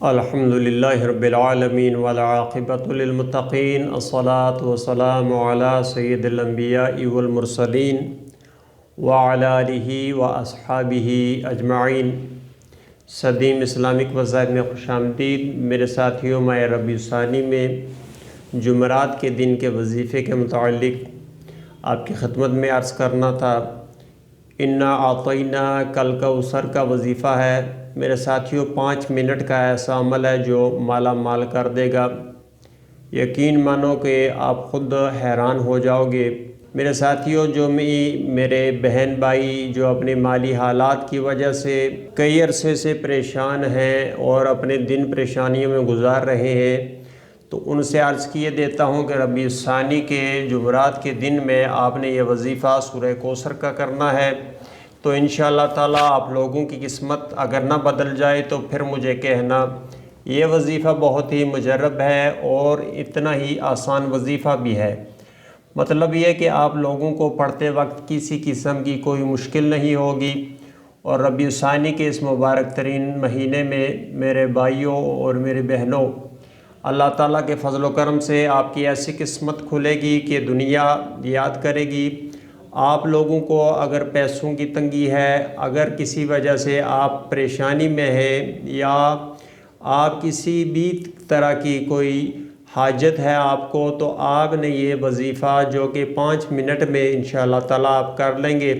الحمدللہ رب العالمین والعاقبۃ للمتقین الصلاۃ والسلام علی سید الانبیاء والمرسلین وعلی آلہ واصحابہ اجمعین۔ صدیم اسلامک وظائف میں خوش آمدید۔ میرے ساتھیوں، ماہ ربیع الثانی میں جمعرات کے دن کے وظیفے کے متعلق آپ کی خدمت میں عرض کرنا تھا۔ انا اعطینا کل کوثر کا وظیفہ ہے۔ میرے ساتھیوں، 5 منٹ کا ایسا عمل ہے جو مالا مال کر دے گا۔ یقین مانو کہ آپ خود حیران ہو جاؤ گے۔ میرے ساتھیوں، جو میرے بہن بھائی جو اپنے مالی حالات کی وجہ سے کئی عرصے سے پریشان ہیں اور اپنے دن پریشانیوں میں گزار رہے ہیں، تو ان سے عرض کیے دیتا ہوں کہ ربیع الثانی کے جمعرات کے دن میں آپ نے یہ وظیفہ سورہ کوثر کا کرنا ہے۔ تو انشاءاللہ تعالیٰ آپ لوگوں کی قسمت اگر نہ بدل جائے تو پھر مجھے کہنا۔ یہ وظیفہ بہت ہی مجرب ہے اور اتنا ہی آسان وظیفہ بھی ہے۔ مطلب یہ کہ آپ لوگوں کو پڑھتے وقت کسی قسم کی کوئی مشکل نہیں ہوگی، اور ربیع الثانی کے اس مبارک ترین مہینے میں میرے بھائیوں اور میرے بہنوں، اللہ تعالیٰ کے فضل و کرم سے آپ کی ایسی قسمت کھلے گی کہ دنیا یاد کرے گی۔ آپ لوگوں کو اگر پیسوں کی تنگی ہے، اگر کسی وجہ سے آپ پریشانی میں ہیں، یا آپ کسی بھی طرح کی کوئی حاجت ہے آپ کو، تو آپ نے یہ وظیفہ جو کہ 5 منٹ میں انشاءاللہ تعالیٰ آپ کر لیں گے،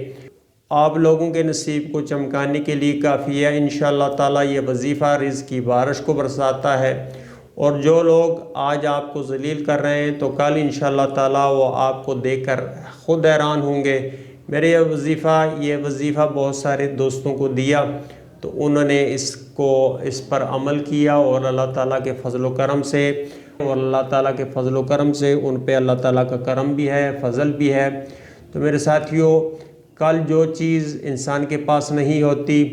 آپ لوگوں کے نصیب کو چمکانے کے لیے کافی ہے۔ انشاءاللہ تعالیٰ یہ وظیفہ رزق کی بارش کو برساتا ہے، اور جو لوگ آج آپ کو ذلیل کر رہے ہیں تو کل انشاءاللہ تعالیٰ وہ آپ کو دیکھ کر خود حیران ہوں گے۔ میرے یہ وظیفہ بہت سارے دوستوں کو دیا تو انہوں نے اس پر عمل کیا، اور اللہ تعالیٰ کے فضل و کرم سے ان پہ اللہ تعالیٰ کا کرم بھی ہے، فضل بھی ہے۔ تو میرے ساتھیوں، کل جو چیز انسان کے پاس نہیں ہوتی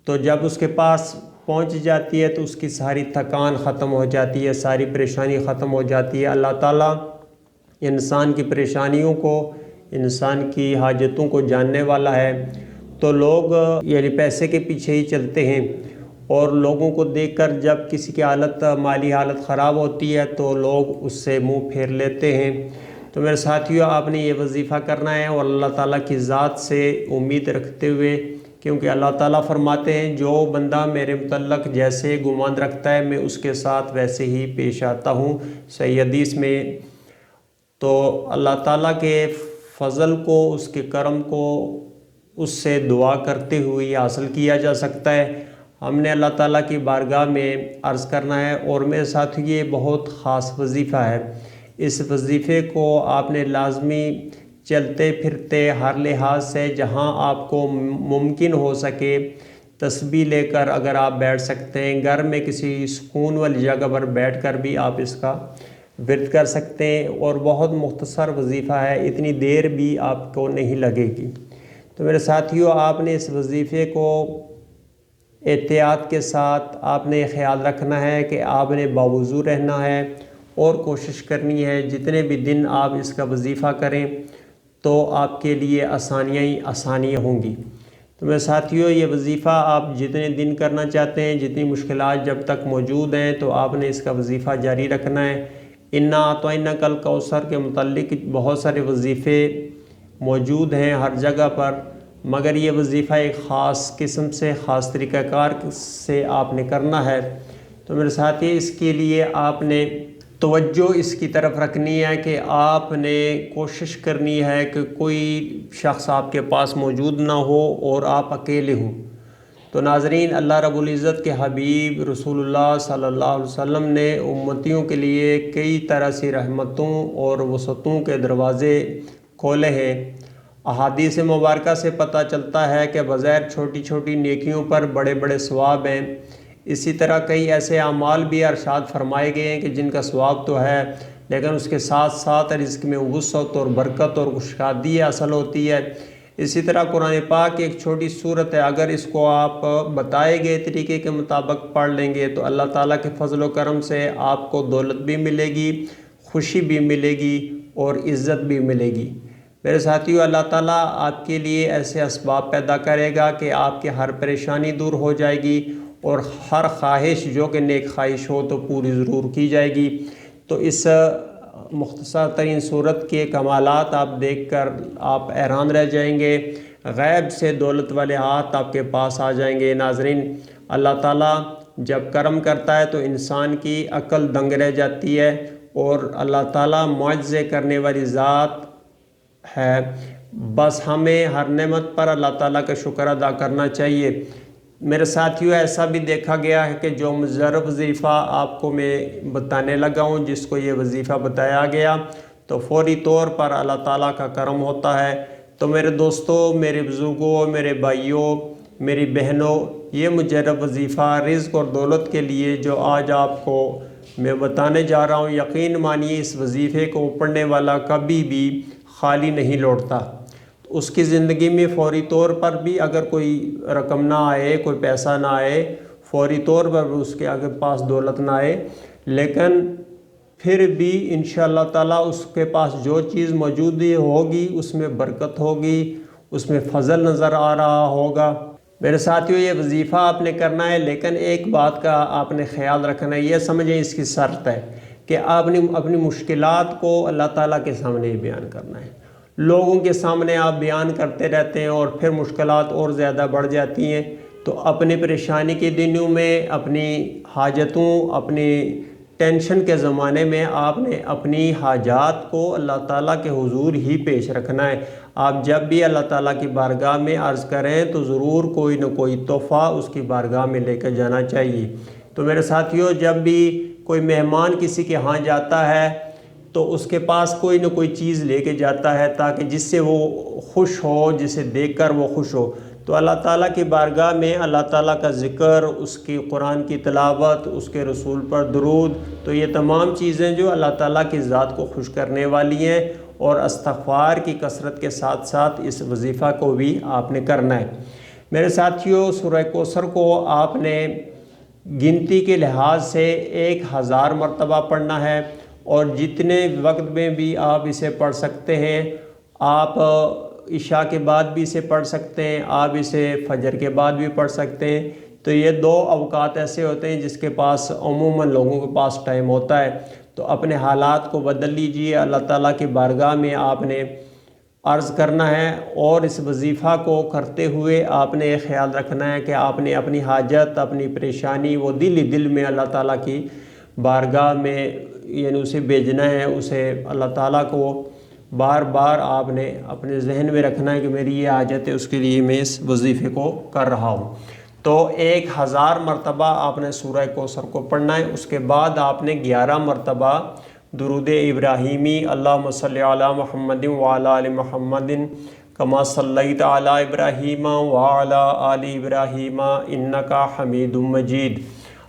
تو جب اس کے پاس پہنچ جاتی ہے تو اس کی ساری تھکان ختم ہو جاتی ہے، ساری پریشانی ختم ہو جاتی ہے۔ اللہ تعالیٰ انسان کی پریشانیوں کو، انسان کی حاجتوں کو جاننے والا ہے۔ تو لوگ یعنی پیسے کے پیچھے ہی چلتے ہیں، اور لوگوں کو دیکھ کر جب کسی کی مالی حالت خراب ہوتی ہے تو لوگ اس سے منہ پھیر لیتے ہیں۔ تو میرے ساتھیوں، آپ نے یہ وظیفہ کرنا ہے، اور اللہ تعالیٰ کی ذات سے امید رکھتے ہوئے، کیونکہ اللہ تعالیٰ فرماتے ہیں جو بندہ میرے متعلق جیسے گمان رکھتا ہے میں اس کے ساتھ ویسے ہی پیش آتا ہوں، صحیح حدیث میں۔ تو اللہ تعالیٰ کے فضل کو، اس کے کرم کو اس سے دعا کرتے ہوئے یہ حاصل کیا جا سکتا ہے۔ ہم نے اللہ تعالیٰ کی بارگاہ میں عرض کرنا ہے، اور میرے ساتھ یہ بہت خاص وظیفہ ہے۔ اس وظیفے کو آپ نے لازمی چلتے پھرتے ہر لحاظ سے جہاں آپ کو ممکن ہو سکے تسبیح لے کر اگر آپ بیٹھ سکتے ہیں، گھر میں کسی سکون والی جگہ پر بیٹھ کر بھی آپ اس کا ورد کر سکتے ہیں، اور بہت مختصر وظیفہ ہے، اتنی دیر بھی آپ کو نہیں لگے گی۔ تو میرے ساتھیوں، آپ نے اس وظیفے کو احتیاط کے ساتھ آپ نے خیال رکھنا ہے کہ آپ نے باوضو رہنا ہے، اور کوشش کرنی ہے جتنے بھی دن آپ اس کا وظیفہ کریں تو آپ کے لیے آسانیاں ہی آسانیاں ہوں گی۔ تو میرے ساتھیوں، یہ وظیفہ آپ جتنے دن کرنا چاہتے ہیں، جتنی مشکلات جب تک موجود ہیں، تو آپ نے اس کا وظیفہ جاری رکھنا ہے۔ انا اعطینا کل کوثر کے متعلق بہت سارے وظیفے موجود ہیں ہر جگہ پر، مگر یہ وظیفہ ایک خاص قسم سے، خاص طریقہ کار سے آپ نے کرنا ہے۔ تو میرے ساتھی، اس کے لیے آپ نے توجہ اس کی طرف رکھنی ہے کہ آپ نے کوشش کرنی ہے کہ کوئی شخص آپ کے پاس موجود نہ ہو اور آپ اکیلے ہوں۔ تو ناظرین، اللہ رب العزت کے حبیب رسول اللہ صلی اللہ علیہ وسلم نے امتیوں کے لیے کئی طرح سے رحمتوں اور وسعتوں کے دروازے کھولے ہیں۔ احادیث مبارکہ سے پتہ چلتا ہے کہ بظاہر چھوٹی چھوٹی نیکیوں پر بڑے بڑے ثواب ہیں۔ اسی طرح کئی ایسے اعمال بھی ارشاد فرمائے گئے ہیں کہ جن کا ثواب تو ہے، لیکن اس کے ساتھ ساتھ رزق میں وسعت اور برکت اور کشادگی حاصل ہوتی ہے۔ اسی طرح قرآن پاک ایک چھوٹی سورت ہے، اگر اس کو آپ بتائے گئے طریقے کے مطابق پڑھ لیں گے تو اللہ تعالیٰ کے فضل و کرم سے آپ کو دولت بھی ملے گی، خوشی بھی ملے گی، اور عزت بھی ملے گی۔ میرے ساتھیو، اللہ تعالیٰ آپ کے لیے ایسے اسباب پیدا کرے گا کہ آپ کی ہر پریشانی دور ہو جائے گی، اور ہر خواہش جو کہ نیک خواہش ہو تو پوری ضرور کی جائے گی۔ تو اس مختصر ترین صورت کے کمالات آپ دیکھ کر آپ حیران رہ جائیں گے، غیب سے دولت والے ہاتھ آپ کے پاس آ جائیں گے۔ ناظرین، اللہ تعالیٰ جب کرم کرتا ہے تو انسان کی عقل دنگ رہ جاتی ہے، اور اللہ تعالیٰ معجزے کرنے والی ذات ہے۔ بس ہمیں ہر نعمت پر اللہ تعالیٰ کا شکر ادا کرنا چاہیے۔ میرے ساتھیوں، ایسا بھی دیکھا گیا ہے کہ جو مضر وظیفہ آپ کو میں بتانے لگا ہوں، جس کو یہ وظیفہ بتایا گیا، تو فوری طور پر اللہ تعالیٰ کا کرم ہوتا ہے۔ تو میرے دوستوں، میرے بزرگوں، میرے بھائیوں، میری بہنوں، یہ مجرب وظیفہ رزق اور دولت کے لیے جو آج آپ کو میں بتانے جا رہا ہوں، یقین مانیے اس وظیفے کو پڑھنے والا کبھی بھی خالی نہیں لوٹتا۔ اس کی زندگی میں فوری طور پر بھی اگر کوئی رقم نہ آئے، کوئی پیسہ نہ آئے، فوری طور پر اس کے آگے پاس دولت نہ آئے، لیکن پھر بھی انشاءاللہ تعالیٰ اس کے پاس جو چیز موجود ہوگی اس میں برکت ہوگی، اس میں فضل نظر آ رہا ہوگا۔ میرے ساتھیوں، یہ وظیفہ آپ نے کرنا ہے، لیکن ایک بات کا آپ نے خیال رکھنا ہے، یہ سمجھیں اس کی شرط ہے کہ آپ نے اپنی مشکلات کو اللہ تعالیٰ کے سامنے ہی بیان کرنا ہے۔ لوگوں کے سامنے آپ بیان کرتے رہتے ہیں اور پھر مشکلات اور زیادہ بڑھ جاتی ہیں۔ تو اپنی پریشانی کے دنوں میں، اپنی حاجتوں، اپنی ٹینشن کے زمانے میں آپ نے اپنی حاجات کو اللہ تعالیٰ کے حضور ہی پیش رکھنا ہے۔ آپ جب بھی اللہ تعالیٰ کی بارگاہ میں عرض کریں تو ضرور کوئی نہ کوئی تحفہ اس کی بارگاہ میں لے کر جانا چاہیے۔ تو میرے ساتھیوں، جب بھی کوئی مہمان کسی کے ہاں جاتا ہے تو اس کے پاس کوئی نہ کوئی چیز لے کے جاتا ہے تاکہ جس سے وہ خوش ہو، جسے دیکھ کر وہ خوش ہو۔ تو اللہ تعالیٰ کی بارگاہ میں اللہ تعالیٰ کا ذکر، اس کی قرآن کی تلاوت، اس کے رسول پر درود، تو یہ تمام چیزیں جو اللہ تعالیٰ کی ذات کو خوش کرنے والی ہیں، اور استغفار کی کثرت کے ساتھ ساتھ اس وظیفہ کو بھی آپ نے کرنا ہے۔ میرے ساتھیوں، سورہ کوثر کو آپ نے گنتی کے لحاظ سے 1000 مرتبہ پڑھنا ہے، اور جتنے وقت میں بھی آپ اسے پڑھ سکتے ہیں۔ آپ عشاء کے بعد بھی اسے پڑھ سکتے ہیں، آپ اسے فجر کے بعد بھی پڑھ سکتے ہیں۔ تو یہ 2 اوقات ایسے ہوتے ہیں جس کے پاس عموماً لوگوں کے پاس ٹائم ہوتا ہے۔ تو اپنے حالات کو بدل لیجئے، اللہ تعالیٰ کی بارگاہ میں آپ نے عرض کرنا ہے، اور اس وظیفہ کو کرتے ہوئے آپ نے یہ خیال رکھنا ہے کہ آپ نے اپنی حاجت، اپنی پریشانی وہ دل میں اللہ تعالیٰ کی بارگاہ میں یعنی اسے بھیجنا ہے۔ اسے اللہ تعالیٰ کو بار بار آپ نے اپنے ذہن میں رکھنا ہے کہ میری یہ حاجت ہے، اس کے لیے میں اس وظیفے کو کر رہا ہوں۔ تو 1000 مرتبہ آپ نے سورہ کوثر کو پڑھنا ہے۔ اس کے بعد آپ نے 11 مرتبہ درود ابراہیمی، اللہم صلی علی محمد وعلی آل محمد کما صلیت علی ابراہیم وعلی آل ابراہیم انک حمید مجید،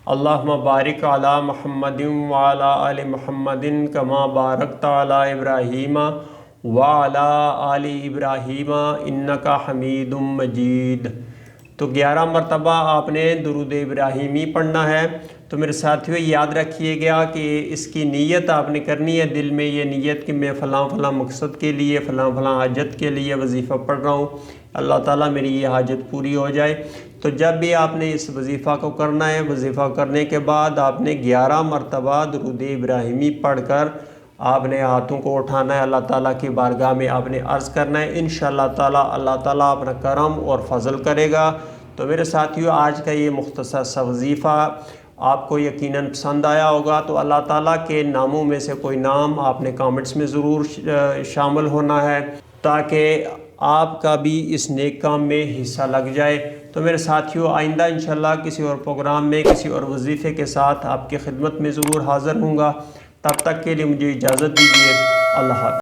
اللہم بارک علی محمد وعلی آل محمد کما بارکت علی ابراہیم وعلی آل ابراہیم انک حمید مجید۔ تو 11 مرتبہ آپ نے درود ابراہیمی پڑھنا ہے۔ تو میرے ساتھیوں، یاد رکھیے گا کہ اس کی نیت آپ نے کرنی ہے، دل میں یہ نیت کہ میں فلاں فلاں مقصد کے لیے، فلاں فلاں حاجت کے لیے وظیفہ پڑھ رہا ہوں، اللہ تعالیٰ میری یہ حاجت پوری ہو جائے۔ تو جب بھی آپ نے اس وظیفہ کو کرنا ہے، وظیفہ کرنے کے بعد آپ نے 11 مرتبہ درود ابراہیمی پڑھ کر آپ نے ہاتھوں کو اٹھانا ہے، اللہ تعالیٰ کی بارگاہ میں آپ نے عرض کرنا ہے۔ انشاءاللہ تعالیٰ اللہ تعالیٰ اپنا کرم اور فضل کرے گا۔ تو میرے ساتھیوں، آج کا یہ مختصر سا وظیفہ آپ کو یقیناً پسند آیا ہوگا۔ تو اللہ تعالیٰ کے ناموں میں سے کوئی نام آپ نے کامنٹس میں ضرور شامل ہونا ہے، تاکہ آپ کا بھی اس نیک کام میں حصہ لگ جائے۔ تو میرے ساتھیوں، آئندہ انشاءاللہ کسی اور پروگرام میں کسی اور وظیفے کے ساتھ آپ کی خدمت میں ضرور حاضر ہوں گا۔ تب تک کے لیے مجھے اجازت دیجیے۔ اللہ حافظ۔